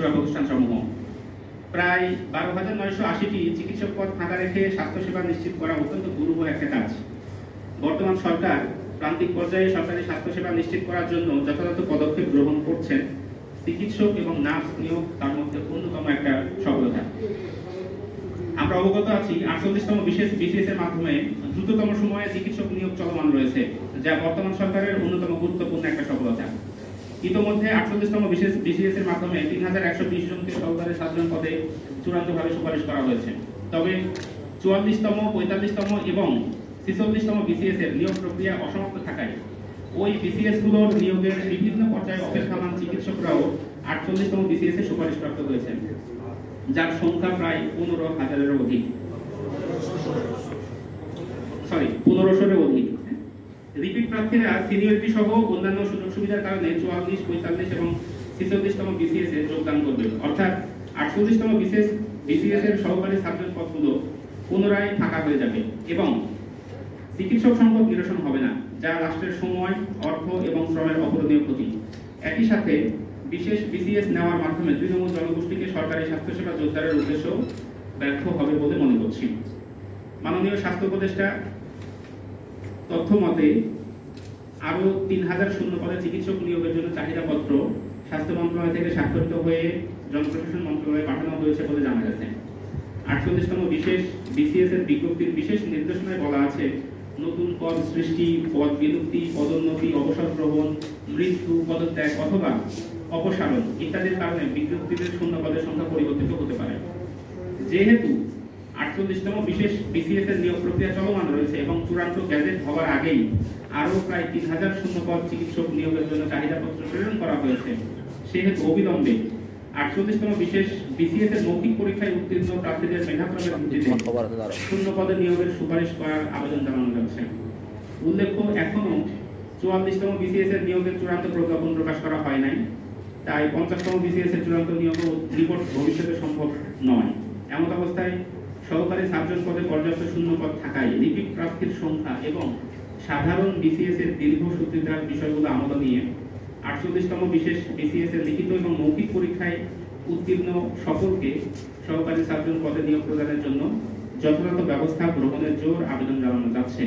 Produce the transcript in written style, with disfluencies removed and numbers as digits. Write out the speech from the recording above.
পরিষেবা প্রতিষ্ঠান সমূহ। প্রায় 12,980টি চিকিৎসক পদ ফাঁকা রেখে স্বাস্থ্যসেবা নিশ্চিত করা অত্যন্ত দুরূহ একটা কাজ। বর্তমান সরকার প্রান্তিক পর্যায়ে সরকারি স্বাস্থ্যসেবা নিশ্চিত করার জন্য যথাযথ পদক্ষেপ গ্রহণ করছেন। চিকিৎসক এবং নার্স নিয়োগ তার মধ্যে অন্যতম একটা সফলতা। আমরা অবগত আছি 48তম বিশেষ বিসিএস এর মাধ্যমে দ্রুততম সময়ে চিকিৎসক নিয়োগ চলমান রয়েছে, যা বর্তমান সরকারের অন্যতম গুরুত্বপূর্ণ একটা সফলতা। ইতোমধ্যে 48তম বিশেষ বিসিএস এর মাধ্যমে 3120 জনকে সরকারি সাধারণ পদে চূড়ান্তভাবে সুপারিশ করা হয়েছে। তবে 44তম, 45তম এবং 46তম বিসিএস এর নিয়োগ প্রক্রিয়া অসমাপ্ত থাকায় ওই বিসিএস গুলোর নিয়োগের বিভিন্ন পর্যায়ে অপেক্ষমান চিকিৎসকরাও 48তম বিসিএস এ সুপারিশপ্রাপ্ত হয়েছেন, যার সংখ্যা প্রায় 15,000-এরও অধিক। 1500-এর অধিক। রিপিট প্রার্থীরা সিনিয়রিটি সহ অন্যান্য সুযোগ সুবিধার কারণে 44, 45 এবং 46তম বিসিএস এ যোগদান করবে। অর্থাৎ 48তম বিসিএস এর সহকারী সার্জন পদগুলো পুনরায় ফাঁকা হয়ে যাবে এবং চিকিৎসক সংকট নিরসন হবে না, যা রাষ্ট্রের সময়, অর্থ এবং শ্রমের অপূরণীয় ক্ষতি। একই সাথে বিশেষ বিসিএস নেওয়ার মাধ্যমে তৃণমূল জনগোষ্ঠীকে সরকারি স্বাস্থ্যসেবা জোরদারের উদ্দেশ্য ব্যর্থ হবে বলে মনে করছি। মাননীয় স্বাস্থ্য উপদেষ্টা তথ্য মতে আরো 3000 শূন্য পদে চিকিৎসক নিয়োগের জন্য চাহিদাপত্র স্বাস্থ্য মন্ত্রণালয় থেকে স্বাক্ষরিত হয়ে জনপ্রশাসন মন্ত্রণালয়ে পাঠানো হয়েছে বলে জানা গেছে। 48তম বিশেষ বিসিএস এর বিজ্ঞপ্তির বিশেষ নির্দেশনায় বলা আছে, নতুন পদ সৃষ্টি, পদ বিলুপ্তি, পদোন্নতি, অবসর গ্রহণ, মৃত্যু, পদত্যাগ অথবা অপসারণ ইত্যাদির কারণে বিজ্ঞপ্তিতে শূন্য পদের সংখ্যা পরিবর্তিত হতে পারে। যেহেতু 48তম বিশেষ বিসিএস এর নিয়োগ প্রক্রিয়া চলমান রয়েছে এবং চূড়ান্ত গ্যাজেট হওয়ার আগেই আরো প্রায় 3000 শূন্য পদ চিকিৎসক নিয়োগের জন্য চাহিদাপত্র প্রেরণ করা হয়েছে, সেহেতু অবিলম্বে 48তম বিশেষ বিসিএস এর মৌখিক পরীক্ষায় উত্তীর্ণ প্রার্থীদের মেধাক্রমের ভিত্তিতে শূন্য পদে নিয়োগের সুপারিশ করার আবেদন জানানো যাচ্ছে। উল্লেখ্য, এখনো 44তম বিসিএস এর নিয়োগের চূড়ান্ত প্রজ্ঞাপন প্রকাশ করা হয় নাই, তাই 50তম বিসিএস এর চূড়ান্ত নিয়োগ রিপোর্ট ভবিষ্যতে সম্ভব নয়। এমন অবস্থায় সহকারী সার্জন পদে পর্যাপ্ত শূন্য পদ থাকায় রিপিট প্রার্থীর সংখ্যা এবং সাধারণ বিসিএস এর দীর্ঘসূত্রিতার বিষয়গুলো আমল নিয়ে 48তম বিশেষ বিসিএস এর লিখিত এবং মৌখিক পরীক্ষায় উত্তীর্ণ সকলকে সহকারী সার্জন পদে নিয়োগ প্রদানের জন্য যথাযথ ব্যবস্থা গ্রহণের জোর আবেদন জানানো যাচ্ছে।